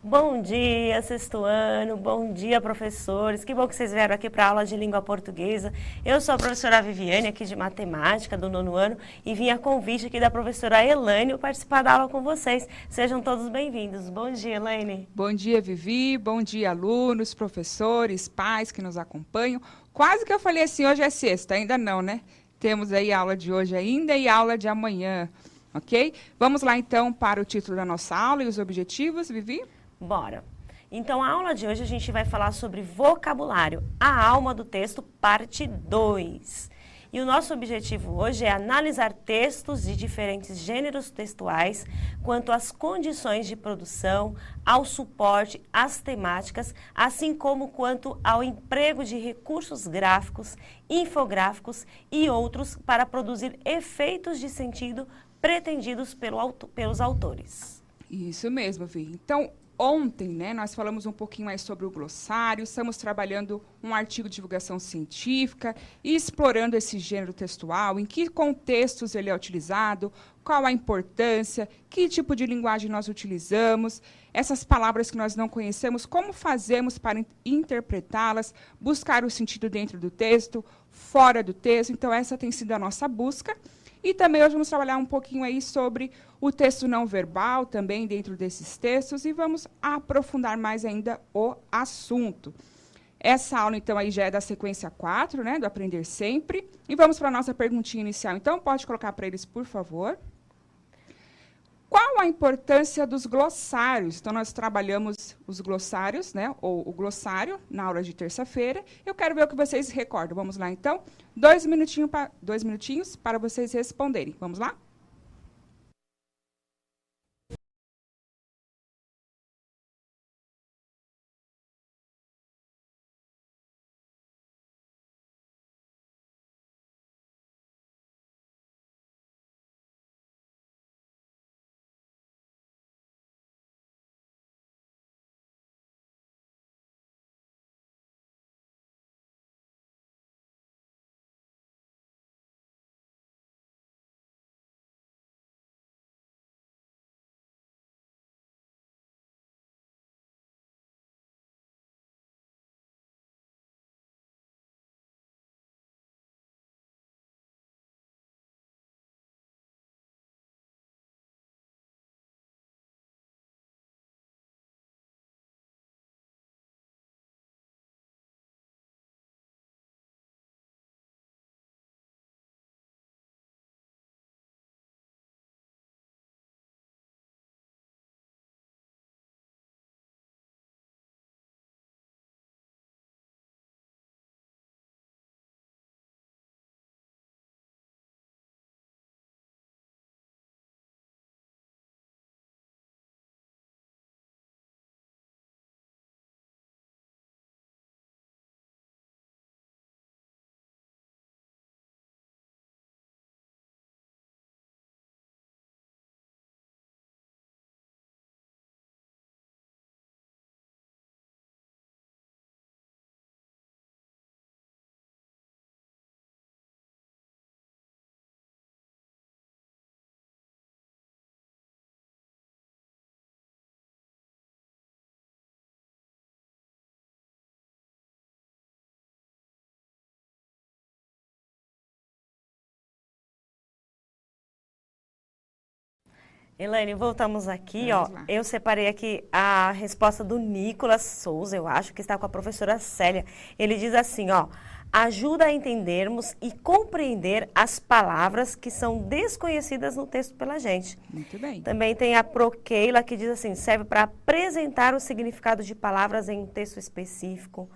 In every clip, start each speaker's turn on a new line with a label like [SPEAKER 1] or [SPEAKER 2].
[SPEAKER 1] Bom dia, sexto ano, bom dia, professores. Que bom que vocês vieram aqui para a aula de língua portuguesa. Eu sou a professora Viviane, aqui de matemática, do nono ano, e vim a convite aqui da professora Elaine participar da aula com vocês. Sejam todos bem-vindos. Bom dia, Elaine.
[SPEAKER 2] Bom dia, Vivi. Bom dia, alunos, professores, pais que nos acompanham. Quase que eu falei assim, hoje é sexta, ainda não, né? Temos aí a aula de hoje ainda e a aula de amanhã, ok? Vamos lá, então, para o título da nossa aula e os objetivos, Vivi?
[SPEAKER 1] Bora. Então, a aula de hoje a gente vai falar sobre vocabulário, a alma do texto, parte 2. E o nosso objetivo hoje é analisar textos de diferentes gêneros textuais quanto às condições de produção, ao suporte, às temáticas, assim como quanto ao emprego de recursos gráficos, infográficos e outros para produzir efeitos de sentido pretendidos pelos autores.
[SPEAKER 2] Isso mesmo, Vi. Então, ontem, né, nós falamos um pouquinho mais sobre o glossário, estamos trabalhando um artigo de divulgação científica e explorando esse gênero textual, em que contextos ele é utilizado, qual a importância, que tipo de linguagem nós utilizamos, essas palavras que nós não conhecemos, como fazemos para interpretá-las, buscar o sentido dentro do texto, fora do texto. Então, essa tem sido a nossa busca. E também hoje vamos trabalhar um pouquinho aí sobre o texto não verbal, também dentro desses textos, e vamos aprofundar mais ainda o assunto. Essa aula, então, aí já é da sequência 4, né, do Aprender Sempre. E vamos para a nossa perguntinha inicial. Então, pode colocar para eles, por favor. Qual a importância dos glossários? Então, nós trabalhamos os glossários, né, ou o glossário, na aula de terça-feira. Eu quero ver o que vocês recordam. Vamos lá, então. 2 minutinhos para vocês responderem. Vamos lá?
[SPEAKER 1] Elaine, voltamos aqui, ó.
[SPEAKER 2] Vamos lá.
[SPEAKER 1] Eu separei aqui a resposta do Nicolas Souza, eu acho, que está com a professora Célia. Ele diz assim, ó: ajuda a entendermos e compreender as palavras que são desconhecidas no texto pela gente.
[SPEAKER 2] Muito bem.
[SPEAKER 1] Também tem a Prokeila, que diz assim, serve para apresentar o significado de palavras em um texto específico.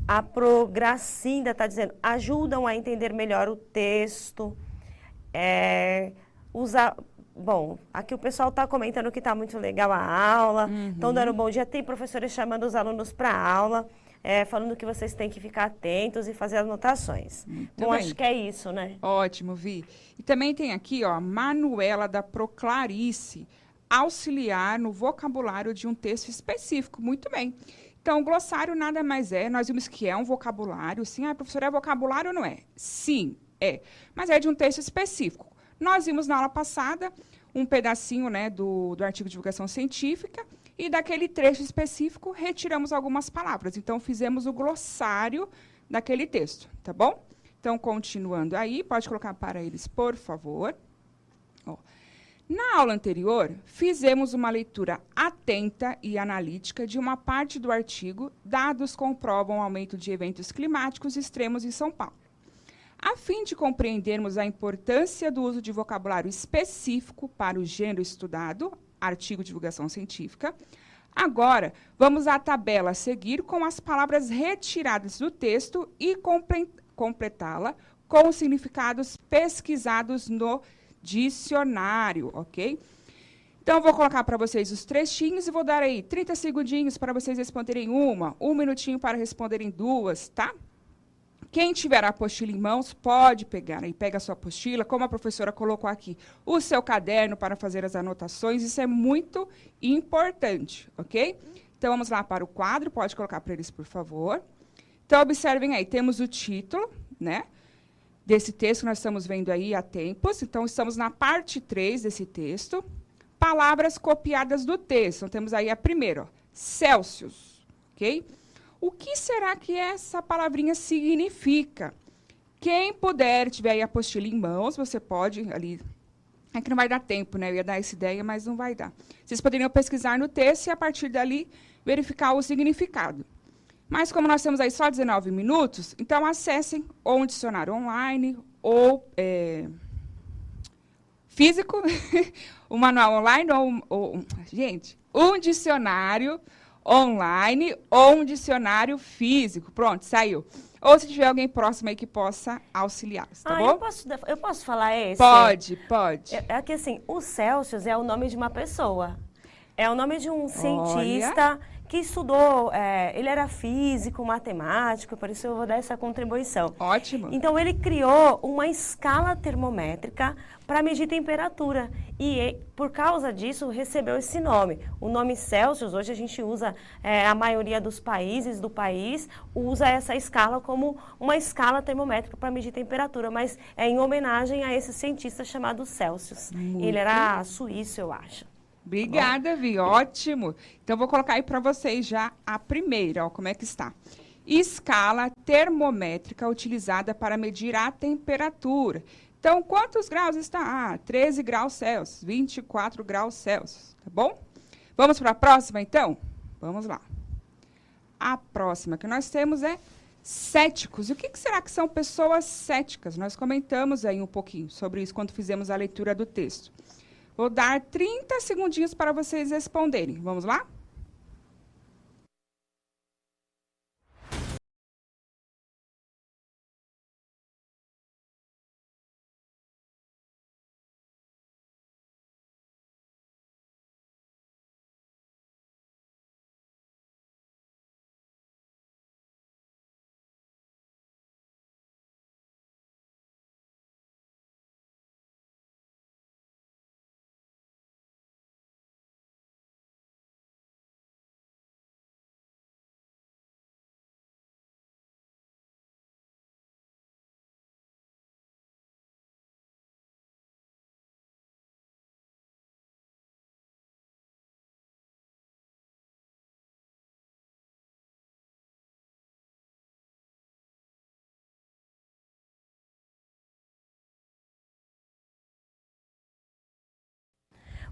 [SPEAKER 1] A Progracinda está dizendo, ajudam a entender melhor o texto. Bom, aqui o pessoal está comentando que está muito legal a aula, estão dando bom dia. Tem professores chamando os alunos para a aula, falando que vocês têm que ficar atentos e fazer anotações. Bom,
[SPEAKER 2] bem.
[SPEAKER 1] acho que é isso, né?
[SPEAKER 2] Ótimo, Vi. E também tem aqui, ó, Manuela da Proclarice, auxiliar no vocabulário de um texto específico. Muito bem. Então, o glossário nada mais é, nós vimos que é um vocabulário, sim. Ah, professora, é vocabulário ou não é? Sim, é. Mas é de um texto específico. Nós vimos na aula passada um pedacinho, né, do artigo de divulgação científica, e daquele trecho específico retiramos algumas palavras. Então, fizemos o glossário daquele texto, tá bom? Então, continuando aí, pode colocar para eles, por favor. Ó. Na aula anterior, fizemos uma leitura atenta e analítica de uma parte do artigo Dados comprovam o aumento de eventos climáticos extremos em São Paulo. A fim de compreendermos a importância do uso de vocabulário específico para o gênero estudado, artigo de divulgação científica, agora vamos à tabela a seguir com as palavras retiradas do texto e completá-la com os significados pesquisados no dicionário, ok? Então, eu vou colocar para vocês os trechinhos e vou dar aí 30 segundinhos para vocês responderem um minutinho para responderem duas, tá? Quem tiver a apostila em mãos, pode pegar aí, pega a sua apostila, como a professora colocou aqui, o seu caderno para fazer as anotações, isso é muito importante, ok? Então, vamos lá para o quadro, pode colocar para eles, por favor. Então, observem aí, temos o título, né? Desse texto que nós estamos vendo aí há tempos. Então, estamos na parte 3 desse texto. Palavras copiadas do texto. Então, temos aí a primeira, ó, Celsius. Ok? O que será que essa palavrinha significa? Quem puder, tiver aí a apostila em mãos, você pode ali... É que não vai dar tempo, né? Eu ia dar essa ideia, mas não vai dar. Vocês poderiam pesquisar no texto e, a partir dali, verificar o significado. Mas, como nós temos aí só 19 minutos, então acessem ou um dicionário online, ou físico, o manual online, gente, um dicionário online ou um dicionário físico. Pronto, saiu. Ou se tiver alguém próximo aí que possa auxiliar, tá bom?
[SPEAKER 1] Eu posso falar esse?
[SPEAKER 2] Pode.
[SPEAKER 1] É que, assim, o Celsius é o nome de uma pessoa. É o nome de um cientista... que estudou, ele era físico, matemático, por isso eu vou dar essa contribuição.
[SPEAKER 2] Ótimo.
[SPEAKER 1] Então, ele criou uma escala termométrica para medir temperatura. E, por causa disso, recebeu esse nome. O nome Celsius, hoje a gente usa, a maioria dos países do país, usa essa escala como uma escala termométrica para medir temperatura, mas é em homenagem a esse cientista chamado Celsius. Ele era suíço, eu acho.
[SPEAKER 2] Obrigada, Vi. Ótimo. Então, vou colocar aí para vocês já a primeira, ó, como é que está. Escala termométrica utilizada para medir a temperatura. Então, quantos graus está? 13 graus Celsius, 24 graus Celsius, tá bom? Vamos para a próxima, então? Vamos lá. A próxima que nós temos é céticos. E o que será que são pessoas céticas? Nós comentamos aí um pouquinho sobre isso quando fizemos a leitura do texto. Vou dar 30 segundinhos para vocês responderem. Vamos lá?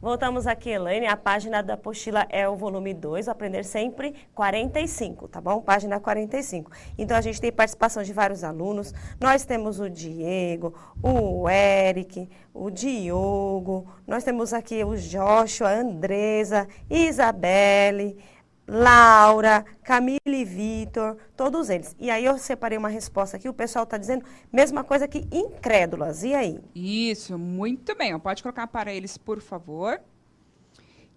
[SPEAKER 1] Voltamos aqui, Elaine. A página da apostila é o volume 2, Aprender Sempre, 45, tá bom? Página 45. Então, a gente tem participação de vários alunos. Nós temos o Diego, o Eric, o Diogo. Nós temos aqui o Joshua, a Andresa, Isabelle, Laura, Camille e Vitor, todos eles. E aí eu separei uma resposta aqui, o pessoal está dizendo mesma coisa que incrédulas. E aí?
[SPEAKER 2] Isso, muito bem. Pode colocar para eles, por favor.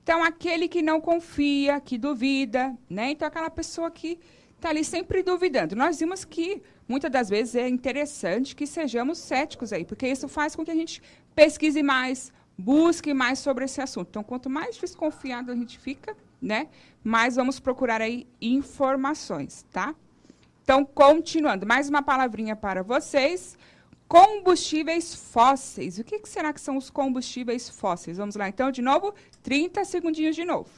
[SPEAKER 2] Então, aquele que não confia, que duvida, né? Então, aquela pessoa que está ali sempre duvidando. Nós vimos que, muitas das vezes, é interessante que sejamos céticos aí, porque isso faz com que a gente pesquise mais, busque mais sobre esse assunto. Então, quanto mais desconfiado a gente fica, né, mais vamos procurar aí informações, tá? Então, continuando, mais uma palavrinha para vocês. Combustíveis fósseis. O que será que são os combustíveis fósseis? Vamos lá, então, de novo, 30 segundinhos de novo.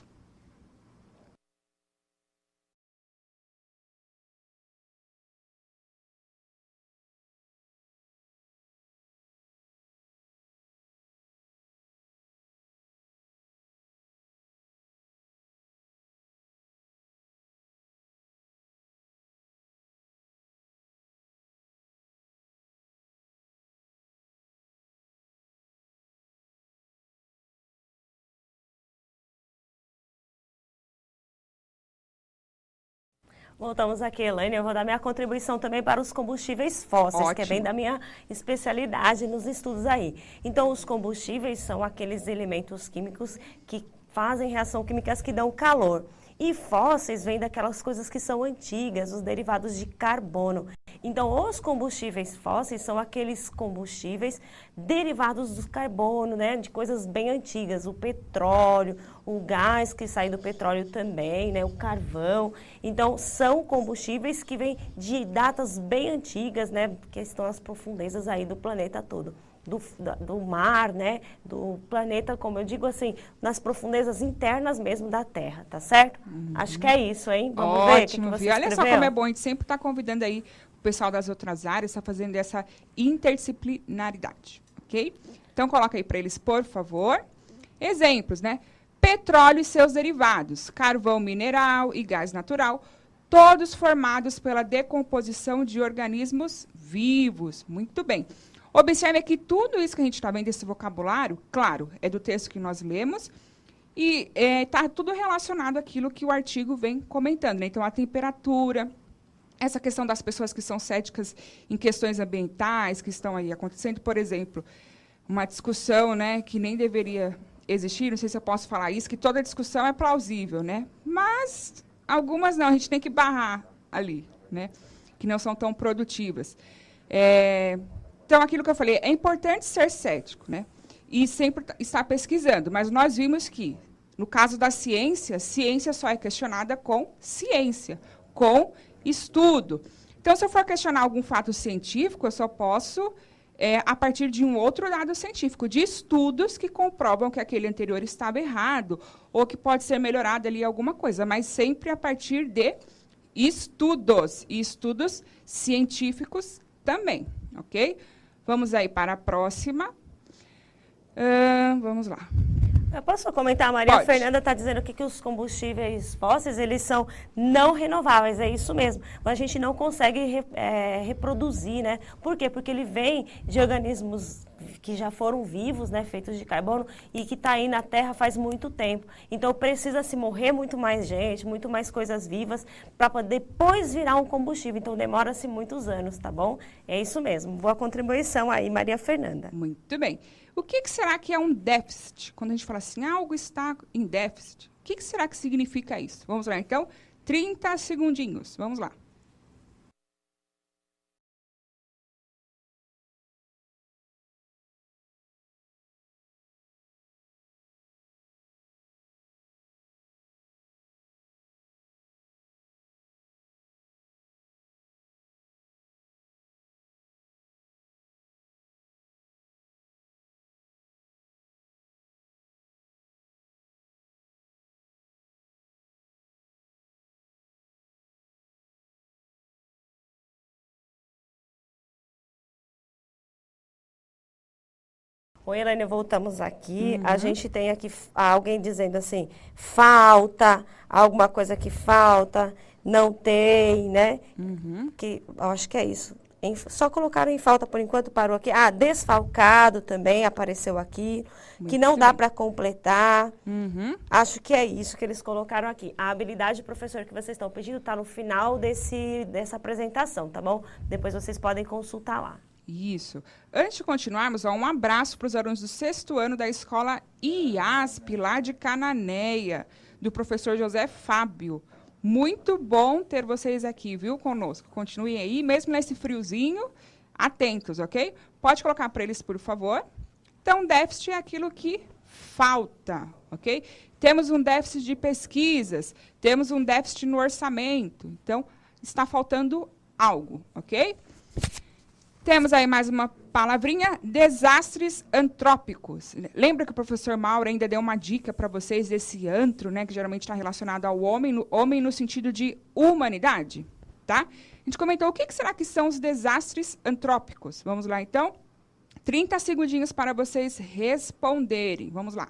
[SPEAKER 1] Voltamos aqui, Elaine. Eu vou dar minha contribuição também para os combustíveis fósseis,
[SPEAKER 2] Ótimo.
[SPEAKER 1] que é bem da minha especialidade nos estudos aí. Então, os combustíveis são aqueles elementos químicos que fazem reação químicas que dão calor. E fósseis vêm daquelas coisas que são antigas, os derivados de carbono. Então, os combustíveis fósseis são aqueles combustíveis derivados do carbono, né, de coisas bem antigas, o petróleo, o gás que sai do petróleo também, né, o carvão. Então, são combustíveis que vêm de datas bem antigas, né, que estão nas profundezas aí do planeta todo. Do mar, né, do planeta, como eu digo assim, nas profundezas internas mesmo da Terra, tá certo? Acho que é isso, hein? Vamos ver o que você
[SPEAKER 2] Vi. Olha só
[SPEAKER 1] escreveu?
[SPEAKER 2] como é bom, a gente sempre está convidando aí o pessoal das outras áreas, está fazendo essa interdisciplinaridade, ok? Então, coloca aí para eles, por favor. Exemplos, né? Petróleo e seus derivados, carvão mineral e gás natural, todos formados pela decomposição de organismos vivos. Muito bem. Observe que tudo isso que a gente está vendo, esse vocabulário, claro, é do texto que nós lemos, e está tudo relacionado àquilo que o artigo vem comentando, né? Então, a temperatura, essa questão das pessoas que são céticas em questões ambientais, que estão aí acontecendo, por exemplo, uma discussão, né, que nem deveria existir, não sei se eu posso falar isso, que toda discussão é plausível, né? Mas algumas não, a gente tem que barrar ali, né? Que não são tão produtivas. Então, aquilo que eu falei, é importante ser cético, né? E sempre estar pesquisando, mas nós vimos que, no caso da ciência, ciência só é questionada com ciência, com estudo. Então, se eu for questionar algum fato científico, eu só posso, a partir de um outro dado científico, de estudos que comprovam que aquele anterior estava errado, ou que pode ser melhorado ali alguma coisa, mas sempre a partir de estudos, e estudos científicos também, ok? Vamos aí para a próxima. Vamos lá.
[SPEAKER 1] Eu posso comentar? A Maria
[SPEAKER 2] Pode.
[SPEAKER 1] Fernanda está dizendo aqui que os combustíveis fósseis, eles são não renováveis, é isso mesmo. Mas a gente não consegue reproduzir, né? Por quê? Porque ele vem de organismos que já foram vivos, né, feitos de carbono, e que está aí na Terra faz muito tempo. Então, precisa se morrer muito mais gente, muito mais coisas vivas, para poder depois virar um combustível. Então, demora-se muitos anos, tá bom? É isso mesmo. Boa contribuição aí, Maria Fernanda.
[SPEAKER 2] Muito bem. O que será que é um déficit? Quando a gente fala assim, algo está em déficit, o que será que significa isso? Vamos lá, então, 30 segundinhos. Vamos lá.
[SPEAKER 1] Oi, Elaine, voltamos aqui. A gente tem aqui alguém dizendo assim, falta, alguma coisa que falta, não tem, né? Que, eu acho que é isso. Só colocaram em falta por enquanto, parou aqui. Ah, desfalcado também apareceu aqui, que não dá para completar. Acho que é isso que eles colocaram aqui. A habilidade, professor, que vocês estão pedindo está no final dessa apresentação, tá bom? Depois vocês podem consultar lá.
[SPEAKER 2] Isso. Antes de continuarmos, um abraço para os alunos do 6º ano da escola IASP, lá de Cananéia, do professor José Fábio. Muito bom ter vocês aqui, viu, conosco. Continuem aí, mesmo nesse friozinho, atentos, ok? Pode colocar para eles, por favor. Então, déficit é aquilo que falta, ok? Temos um déficit de pesquisas, temos um déficit no orçamento. Então, está faltando algo, ok? Temos aí mais uma palavrinha, desastres antrópicos. Lembra que o professor Mauro ainda deu uma dica para vocês desse antro, né, que geralmente está relacionado ao homem no sentido de humanidade? Tá? A gente comentou o que será que são os desastres antrópicos. Vamos lá, então? 30 segundinhos para vocês responderem. Vamos lá.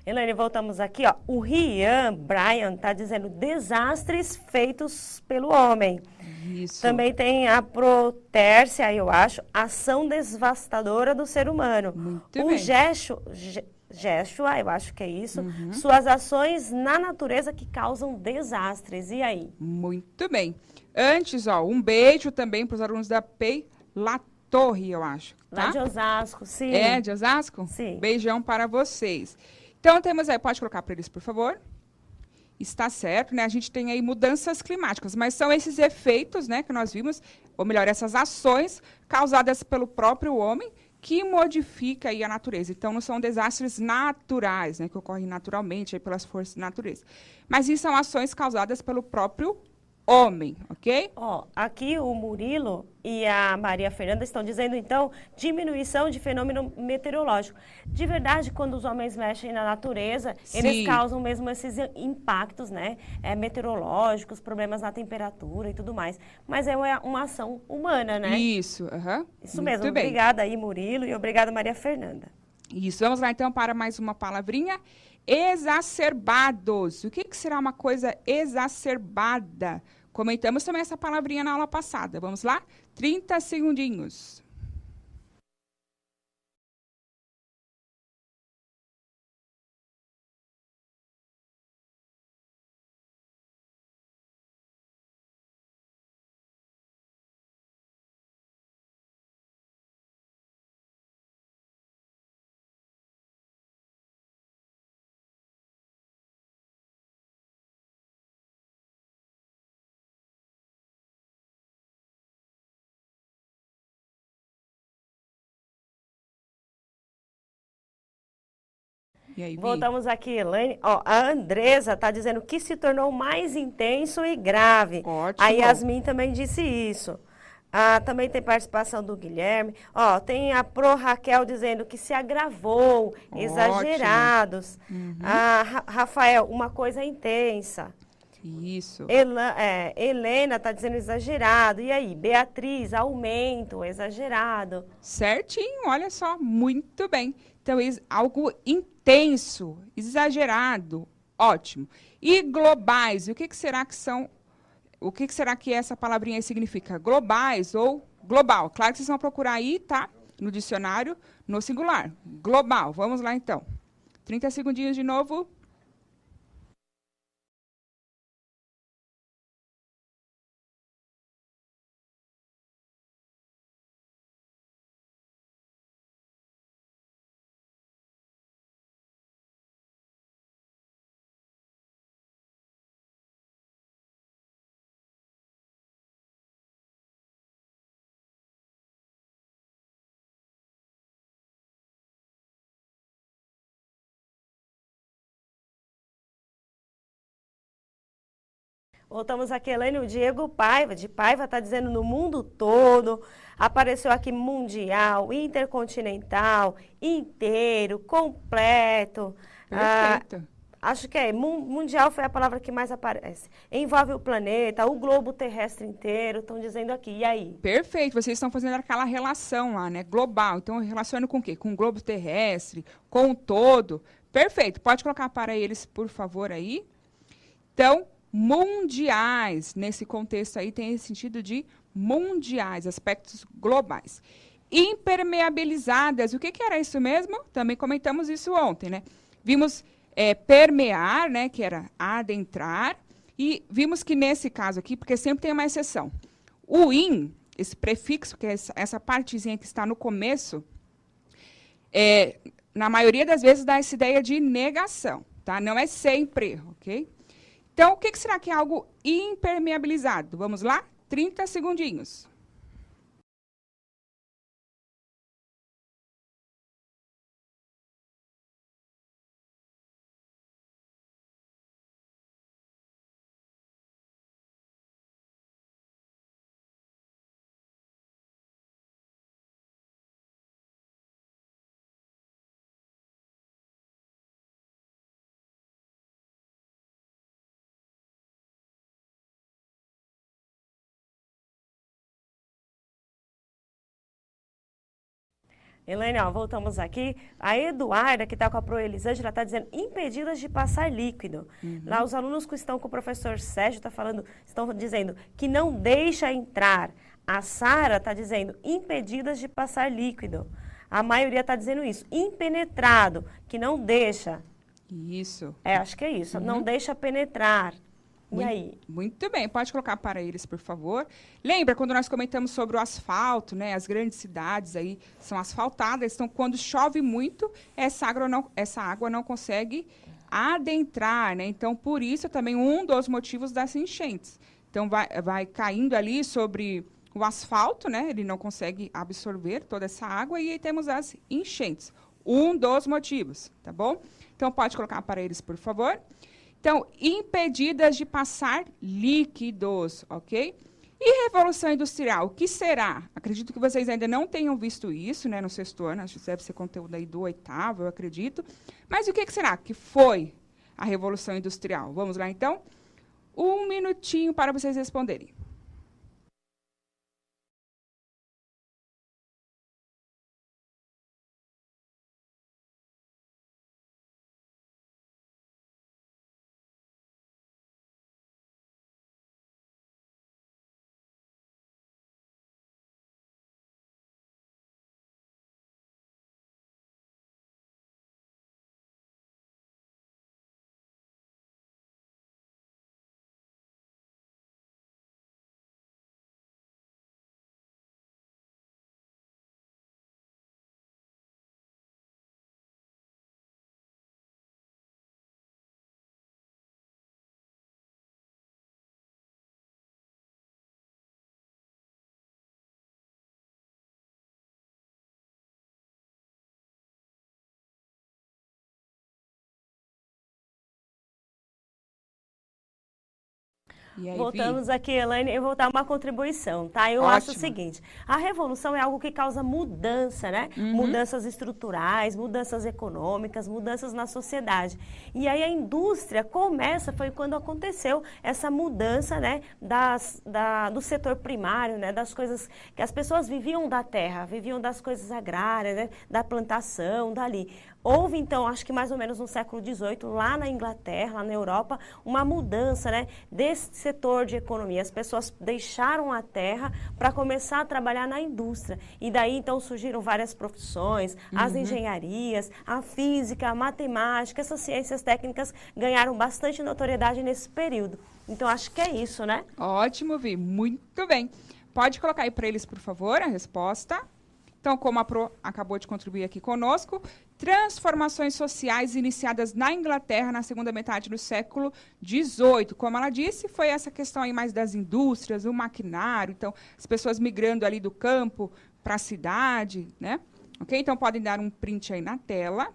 [SPEAKER 1] Elaine, voltamos aqui, ó. O Rian Brian está dizendo desastres feitos pelo homem.
[SPEAKER 2] Isso.
[SPEAKER 1] Também tem a Protércia, eu acho, ação devastadora do ser humano.
[SPEAKER 2] Muito
[SPEAKER 1] O
[SPEAKER 2] bem.
[SPEAKER 1] Jeshua, eu acho que é isso, suas ações na natureza que causam desastres. E aí?
[SPEAKER 2] Muito bem. Antes, ó, um beijo também para os alunos da PEI La Torre, eu acho. Tá?
[SPEAKER 1] Lá de Osasco, sim.
[SPEAKER 2] É, de Osasco?
[SPEAKER 1] Sim.
[SPEAKER 2] Beijão para vocês. Então, temos aí, pode colocar para eles, por favor? Está certo, né? A gente tem aí mudanças climáticas, mas são esses efeitos, né, que nós vimos, ou melhor, essas ações causadas pelo próprio homem que modifica aí a natureza. Então, não são desastres naturais, né, que ocorrem naturalmente aí pelas forças da natureza. Mas isso são ações causadas pelo próprio homem, ok?
[SPEAKER 1] Ó, aqui o Murilo e a Maria Fernanda estão dizendo, então, diminuição de fenômeno meteorológico. De verdade, quando os homens mexem na natureza, eles
[SPEAKER 2] Sim.
[SPEAKER 1] causam mesmo esses impactos, né? Meteorológicos, problemas na temperatura e tudo mais. Mas é uma ação humana, né?
[SPEAKER 2] Isso, aham.
[SPEAKER 1] Isso
[SPEAKER 2] Muito
[SPEAKER 1] mesmo.
[SPEAKER 2] bem.
[SPEAKER 1] Obrigada aí, Murilo, e obrigada, Maria Fernanda.
[SPEAKER 2] Isso, vamos lá então para mais uma palavrinha. Exacerbados. O que será uma coisa exacerbada? Comentamos também essa palavrinha na aula passada. Vamos lá? 30 segundinhos. E aí, Vi?
[SPEAKER 1] Voltamos aqui, Elaine. Ó, a Andresa está dizendo que se tornou mais intenso e grave.
[SPEAKER 2] Ótimo.
[SPEAKER 1] A Yasmin também disse isso. Ah, também tem participação do Guilherme. Ó, tem a Pro Raquel dizendo que se agravou, exagerados. Rafael, uma coisa intensa.
[SPEAKER 2] Isso.
[SPEAKER 1] Helena está dizendo exagerado. E aí, Beatriz, aumento, exagerado.
[SPEAKER 2] Certinho, olha só, muito bem. Então, algo intenso, exagerado, ótimo. E globais, o que será que são? O que será que essa palavrinha aí significa? Globais ou global? Claro que vocês vão procurar aí, tá? No dicionário, no singular. Global. Vamos lá, então. 30 segundinhos de novo.
[SPEAKER 1] Voltamos aqui, Elaine, o Diego Paiva, de Paiva, está dizendo no mundo todo, apareceu aqui mundial, intercontinental, inteiro, completo.
[SPEAKER 2] Perfeito.
[SPEAKER 1] Acho que mundial foi a palavra que mais aparece. Envolve o planeta, o globo terrestre inteiro, estão dizendo aqui. E aí?
[SPEAKER 2] Perfeito, vocês estão fazendo aquela relação lá, né? Global. Então, relaciona com o quê? Com o globo terrestre, com o todo. Perfeito. Pode colocar para eles, por favor, aí. Então, mundiais, nesse contexto aí, tem esse sentido de mundiais, aspectos globais. Impermeabilizadas, o que era isso mesmo? Também comentamos isso ontem, né? Vimos permear, né, que era adentrar, e vimos que nesse caso aqui, porque sempre tem uma exceção, o in, esse prefixo, que é essa partezinha que está no começo, na maioria das vezes dá essa ideia de negação, tá? Não é sempre, ok? Então, o que será que é algo impermeabilizado? Vamos lá? 30 segundinhos.
[SPEAKER 1] Elaine, ó, voltamos aqui. A Eduarda, que está com a Proelisângela, está dizendo impedidas de passar líquido. Lá os alunos que estão com o professor Sérgio estão dizendo que não deixa entrar. A Sara está dizendo impedidas de passar líquido. A maioria está dizendo isso. Impenetrado, que não deixa.
[SPEAKER 2] Isso.
[SPEAKER 1] Acho que é isso. Não deixa penetrar. E aí?
[SPEAKER 2] Muito bem, pode colocar para eles, por favor. Lembra quando nós comentamos sobre o asfalto, né? As grandes cidades aí são asfaltadas, então quando chove muito, essa água não consegue adentrar, né? Então, por isso também um dos motivos das enchentes. Então, vai caindo ali sobre o asfalto, né? Ele não consegue absorver toda essa água e aí temos as enchentes. Um dos motivos, tá bom? Então, pode colocar para eles, por favor. Então, impedidas de passar líquidos, ok? E Revolução Industrial, o que será? Acredito que vocês ainda não tenham visto isso, né, no sexto ano, acho que deve ser conteúdo aí do oitavo, eu acredito. Mas o que será que foi a Revolução Industrial? Vamos lá, então? 1 minutinho para vocês responderem. E aí,
[SPEAKER 1] Voltamos aqui, Elaine, eu vou dar uma contribuição, tá? Eu acho o seguinte, a revolução é algo que causa mudança, né? Mudanças estruturais, mudanças econômicas, mudanças na sociedade. E aí a indústria foi quando aconteceu essa mudança, né? Do setor primário, né? Das coisas que as pessoas viviam da terra, viviam das coisas agrárias, né? Da plantação, dali. Houve, então, acho que mais ou menos no século XVIII, lá na Inglaterra, lá na Europa, uma mudança, né, desse setor de economia. As pessoas deixaram a terra para começar a trabalhar na indústria. E daí, então, surgiram várias profissões, as engenharias, a física, a matemática, essas ciências técnicas ganharam bastante notoriedade nesse período. Então, acho que é isso, né?
[SPEAKER 2] Ótimo, Vi. Muito bem. Pode colocar aí para eles, por favor, a resposta. Então, como a Pro acabou de contribuir aqui conosco, transformações sociais iniciadas na Inglaterra na segunda metade do século XVIII. Como ela disse, foi essa questão aí mais das indústrias, o maquinário, então, as pessoas migrando ali do campo para a cidade, né? Ok? Então, podem dar um print aí na tela.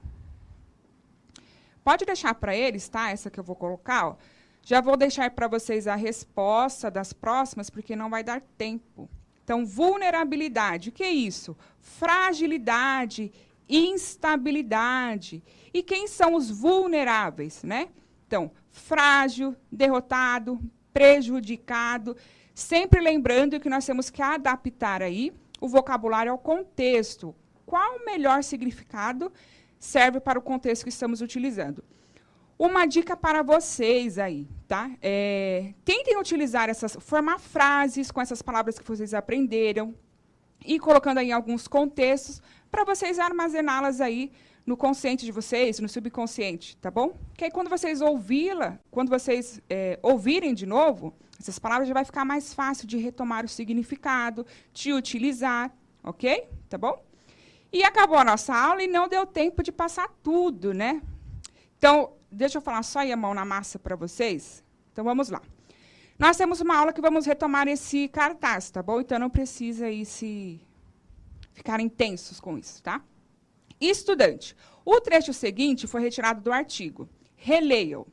[SPEAKER 2] Pode deixar para eles, tá? Essa que eu vou colocar, ó. Já vou deixar para vocês a resposta das próximas, porque não vai dar tempo. Então, vulnerabilidade, o que é isso? Fragilidade, instabilidade. E quem são os vulneráveis, né? Então, frágil, derrotado, prejudicado. Sempre lembrando que nós temos que adaptar aí o vocabulário ao contexto. Qual o melhor significado serve para o contexto que estamos utilizando? Uma dica para vocês aí, tá? Tentem utilizar formar frases com essas palavras que vocês aprenderam e colocando aí alguns contextos para vocês armazená-las aí no consciente de vocês, no subconsciente, tá bom? Que aí quando vocês ouvirem de novo, essas palavras já vai ficar mais fácil de retomar o significado, de utilizar, ok? Tá bom? E acabou a nossa aula e não deu tempo de passar tudo, né? Então, deixa eu falar só aí a mão na massa para vocês. Então, vamos lá. Nós temos uma aula que vamos retomar esse cartaz, tá bom? Então, não precisa aí se ficarem tensos com isso, tá? Estudante. O trecho seguinte foi retirado do artigo. Releiam.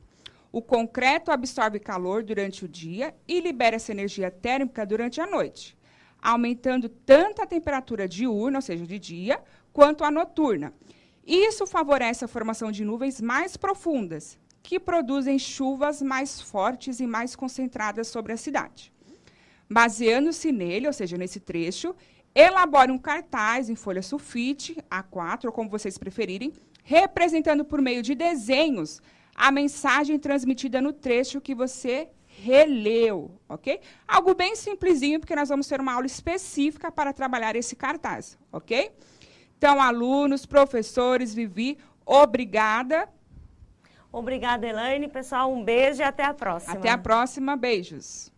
[SPEAKER 2] O concreto absorve calor durante o dia e libera essa energia térmica durante a noite, aumentando tanto a temperatura diurna, ou seja, de dia, quanto a noturna. Isso favorece a formação de nuvens mais profundas, que produzem chuvas mais fortes e mais concentradas sobre a cidade. Baseando-se nele, ou seja, nesse trecho, Elabore um cartaz em folha sulfite, A4, ou como vocês preferirem, representando por meio de desenhos a mensagem transmitida no trecho que você releu, ok? Algo bem simplesinho, porque nós vamos ter uma aula específica para trabalhar esse cartaz, ok? Então, alunos, professores, Vivi, obrigada.
[SPEAKER 1] Obrigada, Elaine. Pessoal, um beijo e até a próxima.
[SPEAKER 2] Até a próxima. Beijos.